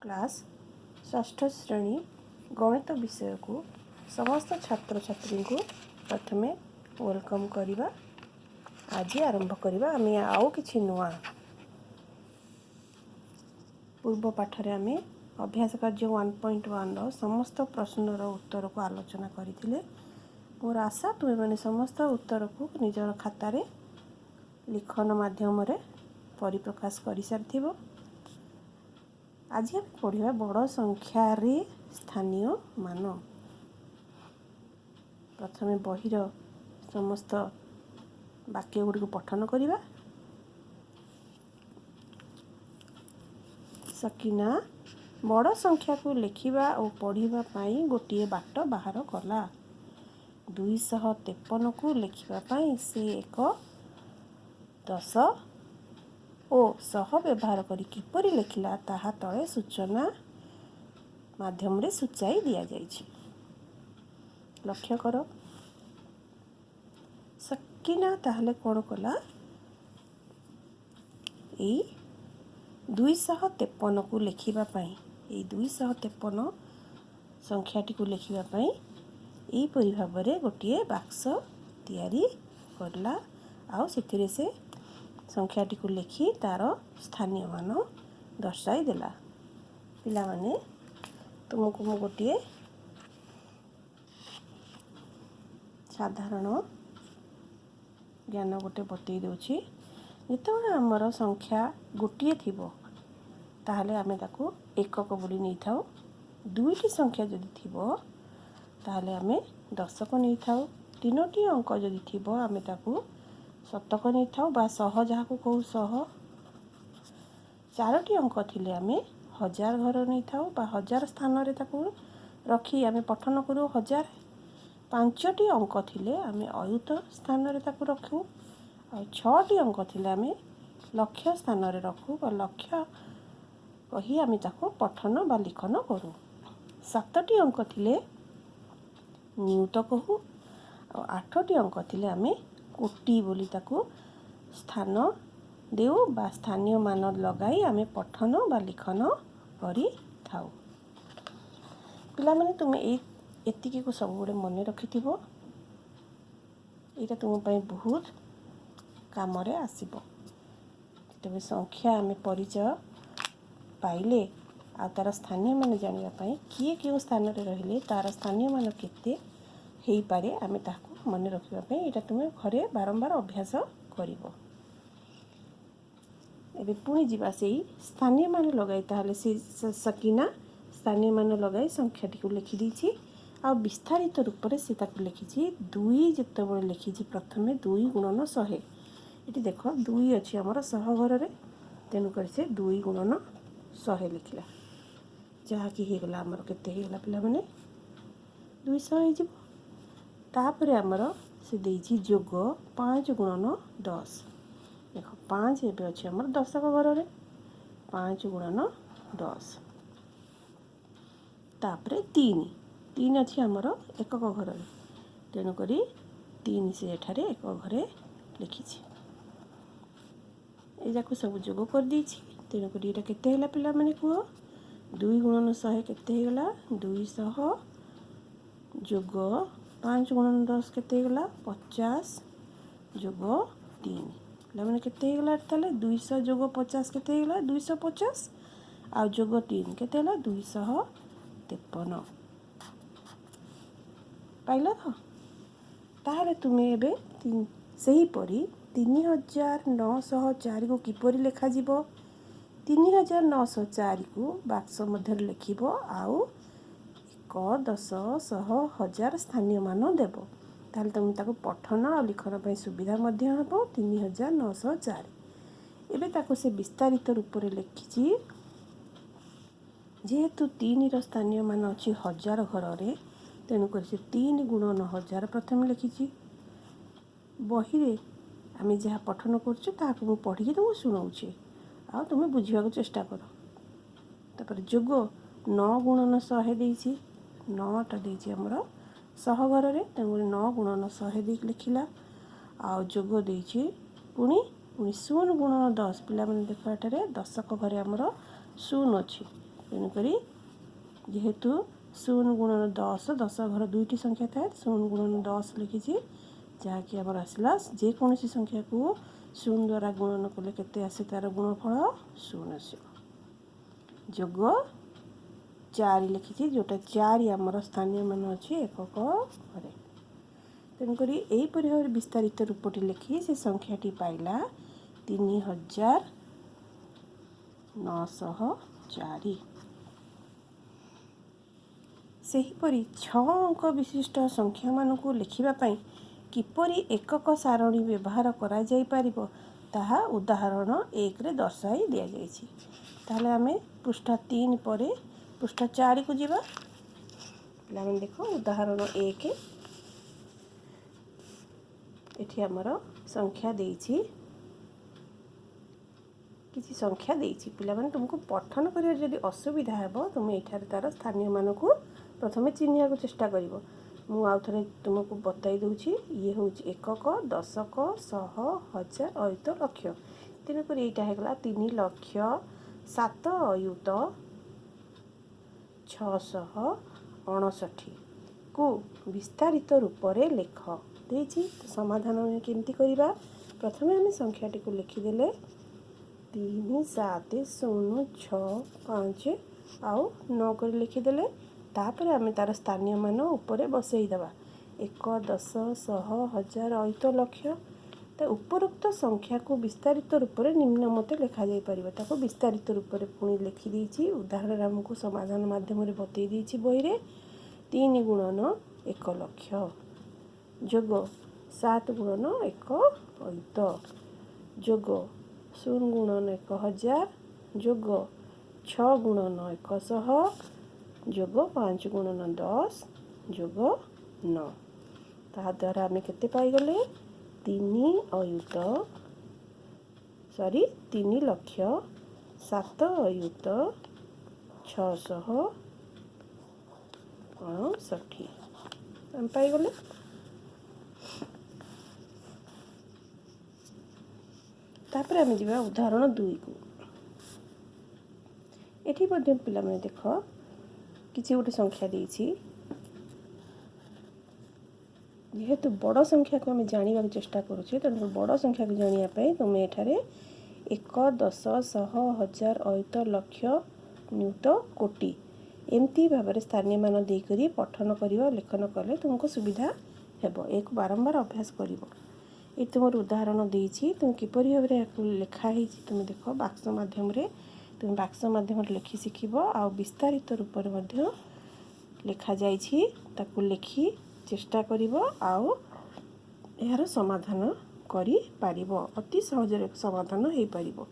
Class षष्ठ श्रेणी गणित विषय को समस्त छात्र छात्री को प्रथमे वेलकम करवा। आज आरंभ करवा आम आउ कि नुआ पूर्व पाठरे आम अभ्यास कार्य 1.1 समस्त प्रश्नर उत्तर को आलोचना करथिले। मोर आशा तुम मैंने समस्त उत्तर को निजर खातार लिखन माध्यम परिप्रकाश कर सारी। आज हम पढ़ा बड़ संख्यार स्थानीय मान। प्रथमे बहिर समस्त वाक्य गुड़ी पठन करवा। सकीना बड़ संख्या को लिखा और पढ़ा गोटे बाट बाहर कला। 253 को लिखापी से एक 10 और 100 व्यवहार करी किपरि लिखिला ताहा तले सूचना माध्यम रे सूचाई दिया जाइछि। लक्ष्य कर सकीना ताहले कौन कला 253 को लिखापी 253 संख्याटी को लिखापी यहीपरि भाव में गोटे बाक्स तैयारी करला। आउ से संख्याटी को लिखि तार स्थानीय मान दर्शाई देला। पिला माने तुमको मु गोटे साधारण ज्ञान गोटे बतई दूची। जिते आमर संख्या गोटे थी ताहले आमे ताकू एकक बोली नहीं थाउ। दुईटी संख्या जदि थी ताहले आमे दशक नहीं थाउ। तीनोटी अंक जदि थी आमे ताकू शतक नहीं थाउ बा सह जहाँ को कहू सह। चारोटी अंक थिले आमे हजार घर नहीं थाउ बा हजार स्थान रे ताकू रखी आमे पठन करू हजार। पांचटी अंक थिले आमे अयुत स्थान रे ताकू रखू। और 6टी अंक थिले आमे लक्ष्य स्थान रे रखू बा लक्ष्य कही आमे ताकू पठन बा लिखन करू। 7टी अंक थिले नियुत कहू। और 8टी अंक थिले आमे कोटी बोली ताकू स्थान देऊ बा स्थानीय मान लगाई आमे पठन बा लिखन करी थाउ। पिला माने तुमे एतिकी को सब गुड़े मन रखिथिबो। एटा तुम पई बहुत काम रे आसीबो। तबे संख्या आमे परिचय पाइले आ तार स्थानीय मान जानिया पई किए कियो स्थान रे रहिले तार स्थानीय मान केते हेई पारे आमे ताकू मन रखिबा पई एटा तुमे घरे बारंबार अभ्यास करिवो। एबे पुणी जीवा से स्थानीय मान लगाई ताहले से सकीना स्थानीय मान लगाई संख्याटी को लिखि दीची। आ विस्तारित रूप से से ताकू लिखिची 2 जेतेबेले लिखिची प्रथमे 2 गुणन 100। एटी देखो 2 अछि हमर 100 घर रे तेनु कर से 2 गुणन 100 लिखला। जहा कि हे गला हमर केते हे गला पिला माने 200 हे जिवो। तापरे हमर से देइची जोग 5 गुणन 10। देखो 5 एबे अछि हमर दशक घर रे 5 गुणन 10। तापरे 3 अछि हमर एकक घर रे तेनु करी 3 से एठारे एक घरे लिखिछि। ए जाको सब जोग कर दीछि। तेनु करी एटा केते हैला पिला माने को 2 गुणन 100 केते हे गला 200 जोग 5 गुणन 10 केते गला 50 जोग 3 पिला माने केते गला ताले 200 जोग 50 केते गला 250 आ जोग 3 केते गला 253 पाइला तो। ताहले तुमे एबे सही परी 3904 को किपरि लेखा जीवो। 3904 को बाक्स मध्य लिखिबो आउ 1 10 100 1000 स्थानीय मान देबो। ताहले तुम ताको पठन और लिखन पई सुविधा मध्य हबो 3904। एबे ताको से विस्तारित रूप रे लिखिची। जेहेतु 3 रो स्थानीय मान अछि 1000 घर रे तेनु कर से 3 गुणन 1000 प्रथम लिखिची। बही रे आमे जहाँ पठन करछु ताको मु पढ़ी तुमको सुनाउछि आ तुमे बुझिबा को चेष्टा कर। तापर जोग 9 गुणन 100 देइछि 9 टा देइछि हमर 100 घर रे तेनु 9 गुणन 100 दे लिखिला। आ जोग देइछि पुणी 0 गुणन 10 पिला माने देखो एटारे दशक घरे हमर 0 अछि तेणुकरी जेहेतु 0 गुणन 10 10 घर दुईटी संख्या थाए 0 गुणन 10 लिखी जहाँकि आमर आसला जेकोसी संख्या को 0 द्वारा गुणन कले केते आसे तार गुणफल 0 आसो जोग 4 लिखी जोटा 4 आमर स्थानीय मान अच्छी एकक घरे तेणुकरी यहीपरि भाव विस्तारित रूपटी लिखी से संख्याटी पाइला 3904 सेहीपरि 6 अंक विशिष्ट संख्या मानकु लिखिबा पई किपरि एकक सारणी व्यवहार करा जाई परिबो ताहा उदाहरण 1 रे दर्शाई दिया जायछि। ताहले आमे पृष्ठ 3 परे पृष्ठ 4 को जीवा पिलाने देखो उदाहरण 1 एठी हमर संख्या देछि किसी संख्या देछि पिला माने तुमको पठन करिया जदि असुविधा हेबो तुम एठार तार स्थानीय मान को प्रथमे चिन्हिया को चेष्टा करिवो मु आउ थरे तुमको बताई दउछि ये होछि एकक दशक सह हजार अयुत लक्ष तेन पर एटा हेगला 3 लाख 7 अयुत 659 को विस्तारित रूप रे लेख देछि। तो समाधान केमती करिबा प्रथमे हम संख्याटी को लिखिदेले 3 7 0 6 5 आउ 9 कर लिखिदेले तापर आम तार स्थानीय मान उपरे बसईदबा 1 10 100 1000 अयुत लक्ष तो उपरोक्त संख्या को विस्तारित रूप में निम्न मते लिखा जाई परिबो ताको विस्तारित रूप में पुणी लिखि देछि उदाहरण हमको समाधान माध्यम रे बतई देछि बही रे 3 गुणन 1 लक्ष जोग 7 गुणन 1 अयुत जोग 0 गुणन 1000 जोग 6 गुणन 100 जोग 5 गुणन 10 जोग 9 ता द्वारा आम केते पाई गले 3 अयुत 3 लक्ष 7 अयुत 659 आम पाई गले। तापर आम जीवा उदाहरण 2 को एठी मध्ये पिला माने देखो किसी गोटे संख्या देछि जेहेतु बड़ संख्या को आम जाना चेष्टा करुचे तेणु बड़ संख्या को जानापी तुम एठारे 1 10 100 1000 अयुत लक्ष नियुत कोटि एमती भाव में स्थानीय मान देकर पठन करवा लेखन कले तुमको सुविधा हेबो एक बारंबार अभ्यास करिवो। ये तुम उदाहरण देछि तुम किपरि भाव में लिखाही तुम देख बाक्स माध्यम तुम बाक्स माध्यम लिखि शिखिबो आ विस्तारित रूप में लिखा जाइछि ताकू लिखि चेष्टा करिवो आउ यार समाधान करि पारिबो अति सहज समाधान हो पारिबो।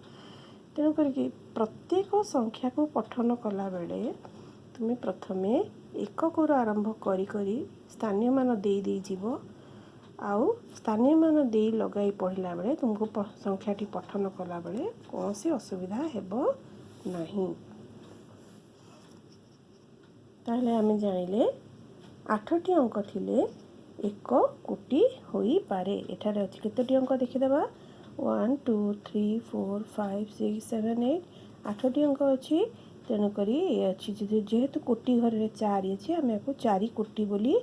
तेणु करके प्रत्येक संख्या को पठन कला बेले तुम प्रथमे एकक आरंभ करी करी स्थानीय मान दे दे जीवो आउ स्थानीय मान दे लगाई पढ़ला बेले तुमको संख्याटी पठन कला बेले कौन सी असुविधा हेबो नहीं। ताहले आमे जानिले 8टी अंक थिले 1 कोटि होई पारे एठारे अछि केतोटी अंक देखिदेबा 1 2 3 4 5 6 7 8 8टी अंक अछि तेणु करी ए अछि जेहेतु कोटि घर रे 4 अछि आमे को 4 कोटि बोली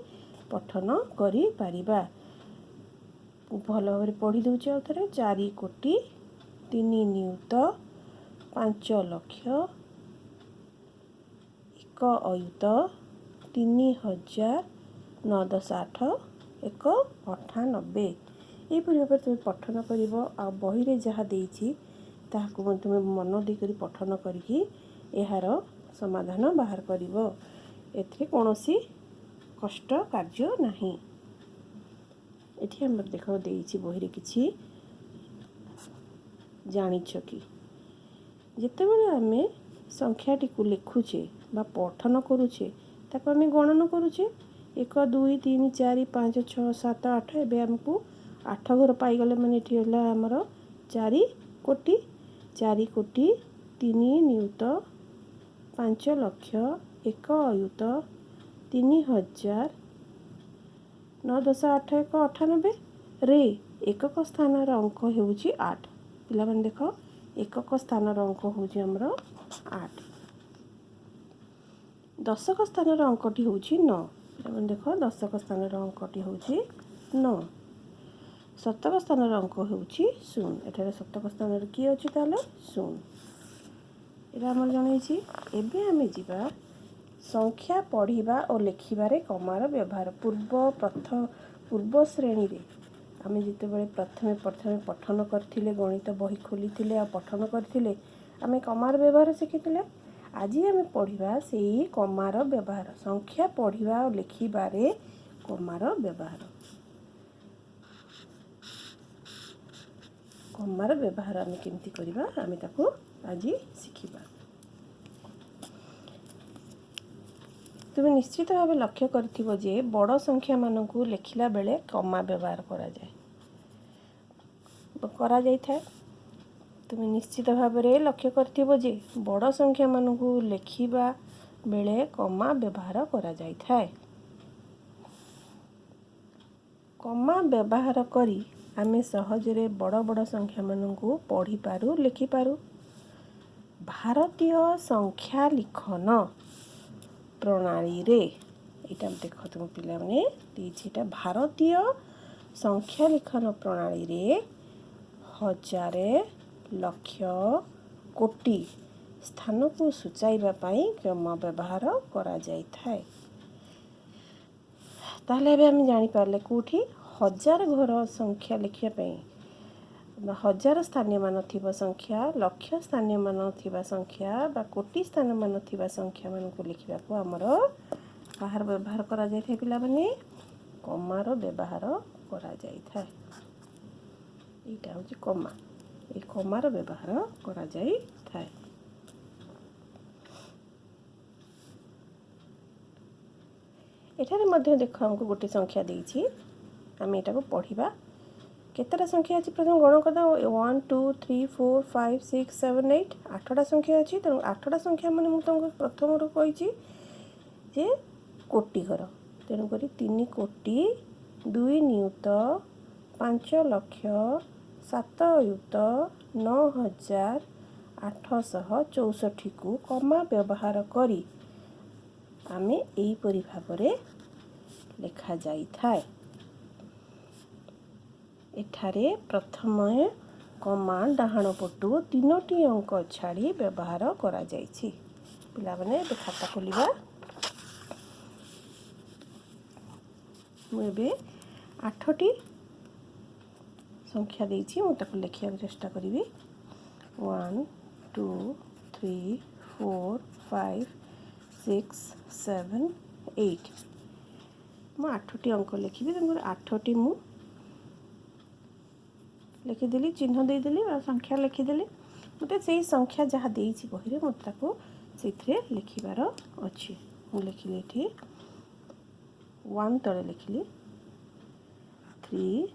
पठन करि पारिबा भल भाव पढ़ी दउछि आउथरे 4 कोटि 3 नियुत 5 लक्ष 1 अयुत 3000 9 10 8 1 98 यहपरि भाव तुम पठन कर बही रे जहाँ देछि ताहाको तुम मन देकर पठन करी यार समाधान बाहर करिवो एथिरे कोनोसी कष्ट कार्य नहीं। एठी हम देखो देछि बही रे किछि जानिछ कि जेतेबेले आमे संख्याटी को लिखुचे बा पठन करुचे ताको आमे गणन करुचे 1 2 3 4 5 6 7 8 एबे हमको 8 घर पाई गले माने एठी होला हमर 4 कोटि 3 नियुत 5 लक्ष 1 अयुत 3000 9 10 8 1 98 रे एकक स्थान अंक हेउची 8 पिला माने देखो एकक स्थान अंक होउची हमरो 8 दशक स्थानर अंकटी होउछि 9। पिलाମାନେ ଦେଖ दशक स्थानर अंकटी होउछि 9। शतक स्थानर अंक होउछि 0। एठारे शतक स्थानर की अछि ताले 0। एटा हमर जणैछि। एबे हमें जिबा संख्या पढ़िबा और लिखिबारे कमार व्यवहार। पूर्व श्रेणी रे आम जिते प्रथमे पठन करथिले गणित बही खोली आ पठन करथिले आमे कमार व्यवहार शिखिथिले। आज आम पढ़ा से कमार व्यवहार संख्या पढ़ा और लिखिबारे कमार व्यवहार। कमार व्यवहार आम केमती करबा आम ताकू आज शिखिबा। तुम निश्चित भाव लक्ष्य करथिबो जे बड़ संख्या मानकू लिखिला बेले कमा व्यवहार करा जाय थाए। तुम निश्चित भाव लक्ष्य करथिबो जे बड़ संख्या मानकू लिखिबा बेले कमा व्यवहार करा जाय थाए। कमा व्यवहार करी आमे सहजरे बड़ संख्या मानकू पढ़ी पारू लिखि पारू। भारतीय संख्या लिखन प्रणाली रे एटा देख तुम पिला माने दीछिटा भारतीय संख्या लिखन प्रणाली रे हजारे लक्ष कोटि स्थान को सूचाइबा पाई कमा व्यवहार करा जाय थाए। ताहले एबे हम जानि पारले कोठी हजार घर संख्या लिखिया पाई हजार स्थानीय मान थिबा संख्या लक्ष स्थानीय मान थिबा संख्या बा कोटि स्थानीय मान थिबा संख्या मान को लिखिबा को हमर बाहर व्यवहार करा जाय थाए। पिला माने कमार व्यवहार करा जाय थाए। एटा होची कमा। ए कमार व्यवहार करा जाय थाए। एठारे मध्य देखो हमको गोटे संख्या देइछि आमे एटा को पढ़िबा। केतरा संख्या अछि प्रथम गण करदा 1 2 3 4 5 6 7 8 आठटा संख्या अछि। त आठटा संख्या माने मु तुमको प्रथम रो कहिछि जे कोटि घर। तेणु करी 3 कोटि 2 नियुत 5 लक्ष 7 युत 9864 को कमा व्यवहार करी आमे एई परि भाबरे लिखा जाई थाए। एठारे प्रथम कमा डाहाण पटु 3टी अंक छाड़ी व्यवहार करा जायछि। पिला माने खाता खोलिबा। मुझे 8टी संख्या देइछि मु ताको लिखिया चेष्टा करिवि। 1 2 3 4 5 6 7 8 मु 8टी अंक लिखिबि। तंगर 8टी मु लिखिदेली चिन्ह देदेली संख्या लिखिदेली। मते सेही संख्या जहाँ देइछि बहिरे मते ताको सेथिरे लिखिबार अछि। मु लिखिली एठी 1 तले लिखिली 3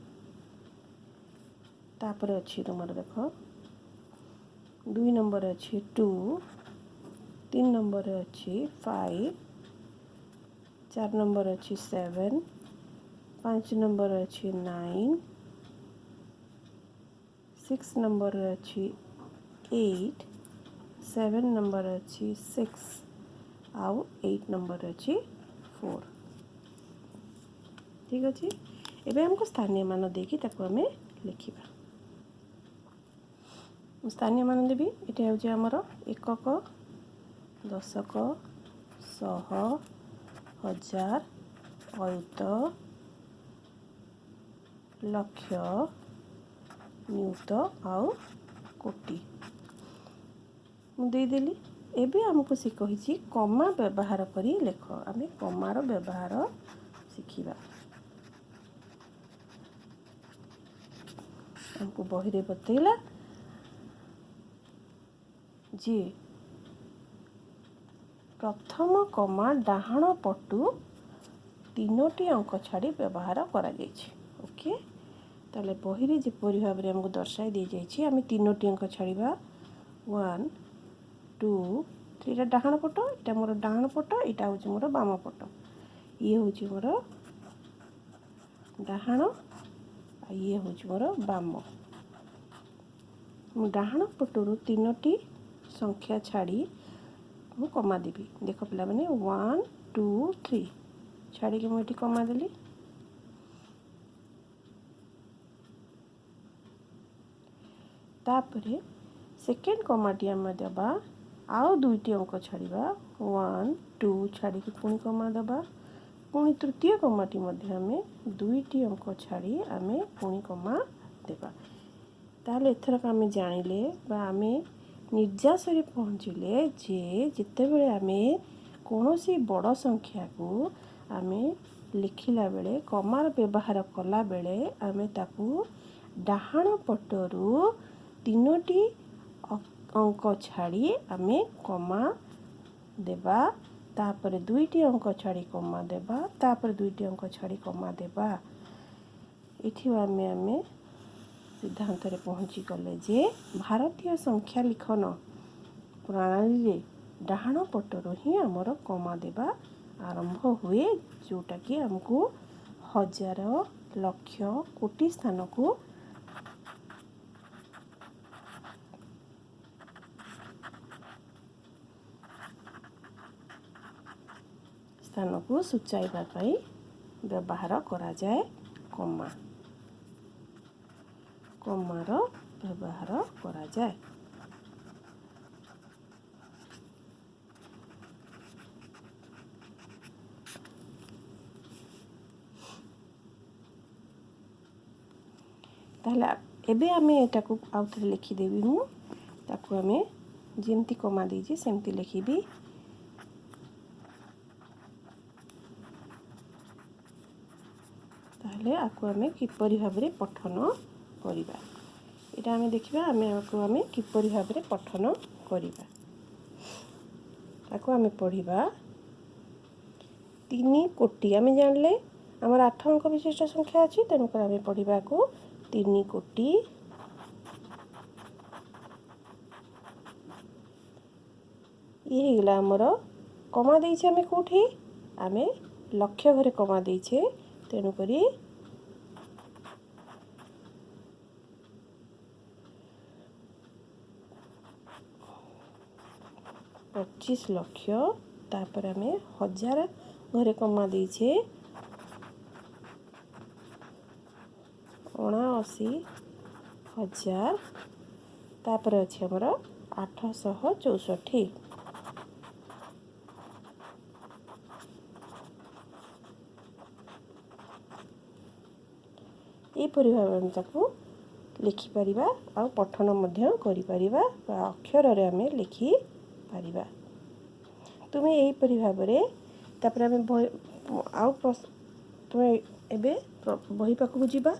तापर अच्छी तुमर देख 2 नंबर अच्छी 2 3 नंबर अच्छी 5 4 नंबर अच्छी 7 5 नंबर अच्छी 9 6 नंबर अच्छी 8 7 नंबर अच्छी 6 आउ 8 नंबर अच्छी 4। ठीक अच्छे। एबे हमको स्थानीय मान देकी ताको हमें लिखिबा। स्थानीय मान देवी ये हूँ आमर एकक दशक शह हजार अयुत लक्ष नियुत आउ कोटि मुदेदेली। एबे हमको सी कही कमा व्यवहार करी लेख। आम कमार व्यवहार शिखिबा। हमको बही रे बतैला जे प्रथम कमा डाहाण पटु 3टी अंक छाड़ी व्यवहार करा जायछि। ओके ताले बही रे जेपरि भाव रे हमको दर्शाई दे जायछि आमे 3टी अंक छाड़ीबा 1 2 3 डाहाण पट एटा मोर डाहाण पट एटा होछि मोर बाम पट ये होछि मोर डाहाण आ ये होछि मोर बाम। मु डाहाण पटरु 3टी संख्या छाड़ी ମୁଁ କମା ଦେବି। ଦେଖ ପିଲାମାନେ 1 2 3 ଛାଡ଼ିକି ମୁଁ ଏଠି କମା ଦେଲି। तापरे सेकेंड कमाटी आम देवा आउ दुईटी अंक छाड़ा 1 2 छाड़ी पुणी कमा देवा पुणी तृतीय कमाटी आम दुईटी अंक छाड़ी आम पुणी कमा देवा। ताहले एथरक आम जानिले बा आम निर्जास पहुँचले जे जितेबले आम कौनसी बड़ संख्या को आम लिखिला बेले कमार व्यवहार कला बेले आम ताकू डाहाण पटरू तीनोटी अंक छाड़ी आम कमा देवा। तापर दुईटी अंक छाड़ी कमा देवा। तापर दुईटी अंक छाड़ी कमा देवा। इठी आम सिद्धांत रे पहुँची गले जे भारतीय संख्या लिखन प्रणाली रे डाहाण पटरू ही आमर कमा देवा आरंभ हुए, जोटा कि आमको हजार लक्ष कोटि स्थान को सूचाइबा पाई व्यवहार करा जाए कमा कमार व्यवहार करा जाए। ताहले एबे आमे एटा को आउ थरे लिखि देबी। मु ताकू आमे जेमती कमा देजी सेमती लिखिबी। ताहले आकु आमे किपरि भाबरे पठन करिबा एटा आमे देखिबा। आमे आकु आमे किपरि भाबरे पठन करिबा ताकू आमे पढ़िबा। 3 कोटी आमे जानले हमर 8 अंक विशिष्ट संख्या अछि, तेनु कर आमे पढ़िबा को 3 कोटी ये गला हमर कमा देइछे। आमे कोठी आमे लक्ष्य घरे कमा देइछे, तेनु करी 25 लक्ष। तापर आमे हजार घरे कमा देइछे 79,000। तापर अछि हमर 864। एपरि भाबरे ताकू लिखि परिबा आ पठन मध्य करि परिबा बा अक्षर रे आमे लिखि परिबा। तुमे एही परि भाबरे तापर आमे आउ तुमे एबे बही पाखु जिबा।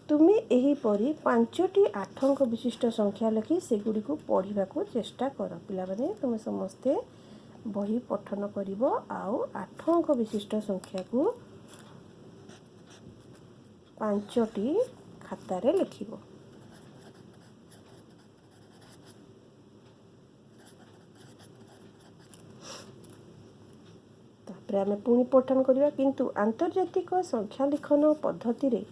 तुमे एही परि 5टी 8 अंक विशिष्ट संख्या लिखि सेगुडी को पढ़िबा को चेष्टा कर। पिला माने तुमे समस्ते बही पठन करिवो आउ 8 अंक विशिष्ट संख्या को 5टी खाता रे लिखिवो। तापर आमे पुणी पठन करिवा। किंतु आंतर्जातिक संख्या लिखन पद्धति रे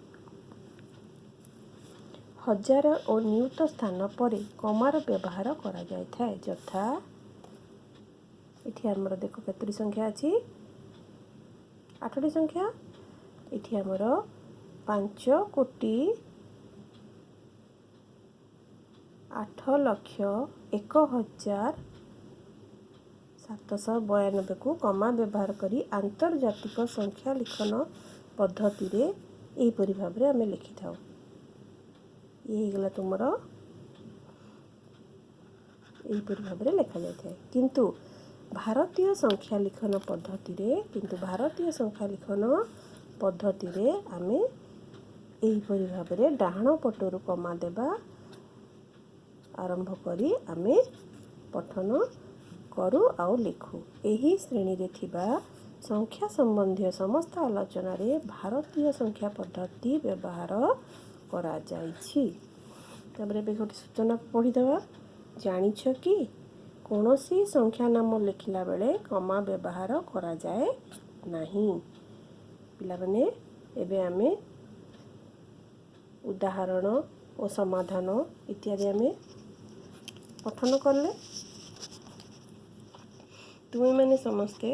हजार और नियुत स्थान परे कमार व्यवहार करा जाय थाए। यथा इठी हमर देखो केतरी संख्या अछि 8टी संख्या। इठी हमर 5 कोटी 8 लक्ष 1,792 को कमा व्यवहार करी आंतर्जातिक संख्या लिखन पद्धति रे एही परि भाबरे आमे लिखि थाउ। ये गला तुमर एही परि भाबरे लिखा जाय थाए। किंतु भारतीय संख्या लिखन पद्धति रे आमे एही परि भाबरे डाहाण पटरू कमा देबा आरंभ करी आमे पठन करू आउ लिखू। एही श्रेणी रे थिबा संख्या संबंधी समस्त आलोचना रे भारतीय संख्या पद्धति व्यवहार करा जाइछि। तबरे बे गोटे सूचना पढ़ी देबा। जानिछ कि कौनसी संख्या नाम लिखिला बेले कमा व्यवहार करा जाए नहीं। पिला माने एबे आमे उदाहरण और समाधान इत्यादि आमे पठन करले। ତୁମେମାନେ ସମସ୍ତେ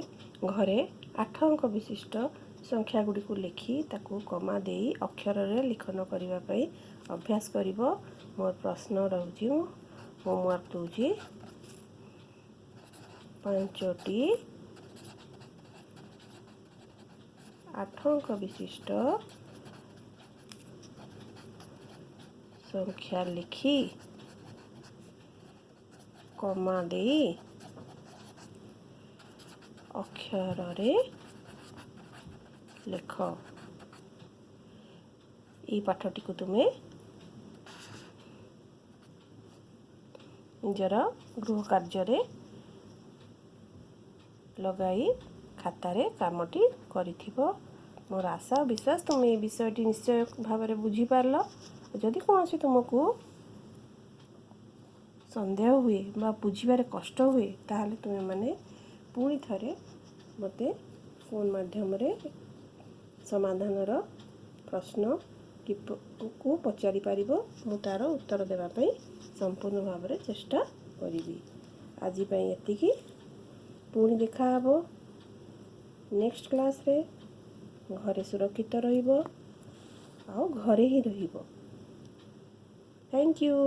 ଘରେ 8 ଅଙ୍କ ବିଶିଷ୍ଟ ସଂଖ୍ୟା ଗୁଡ଼ିକୁ ଲେଖି ତାକୁ କମା ଦେଇ ଅକ୍ଷରରେ ଲିଖନ କରିବା ପାଇଁ ଅଭ୍ୟାସ କରିବ। ମୋର ପ୍ରଶ୍ନ ରହୁଛି, ମୁଁ ହୋମୱାର୍କ ଦେଉଛି 5ଟି 8 ଅଙ୍କ ବିଶିଷ୍ଟ ସଂଖ୍ୟା ଲେଖି କମା ଦେଇ ଅକ୍ଷରରେ ଲେଖ। ଏହି ପାଠଟିକୁ ତୁମେ ନିଜର ଗୃହ କାର୍ଯ୍ୟରେ ଲଗାଇ ଖାତାରେ କାମଟି କରିଥିବ। ମୋର ଆଶା ଓ ବିଶ୍ୱାସ ତୁମେ ଏ ବିଷୟଟି ନିଶ୍ଚୟ ଭାବରେ ବୁଝିପାରିଲ। ଯଦି କୌଣସି ତୁମକୁ ସନ୍ଦେହ ହୁଏ ବା ବୁଝିବାରେ କଷ୍ଟ ହୁଏ, ତାହେଲେ ତୁମେମାନେ ପୁଣି ଥରେ ମୋତେ ଫୋନ୍ ମାଧ୍ୟମରେ ସମାଧାନର ପ୍ରଶ୍ନ କୁ ପଚାରି ପାରିବ। ମୁଁ ତା'ର ଉତ୍ତର ଦେବା ପାଇଁ ସମ୍ପୂର୍ଣ୍ଣ ଭାବରେ ଚେଷ୍ଟା କରିବି। ଆଜି ପାଇଁ ଏତିକି। ପୁଣି ଦେଖା ହେବ ନେକ୍ସଟ କ୍ଲାସ୍ରେ। ଘରେ ସୁରକ୍ଷିତ ରହିବ ଆଉ ଘରେ ହିଁ ରହିବ। Thank you.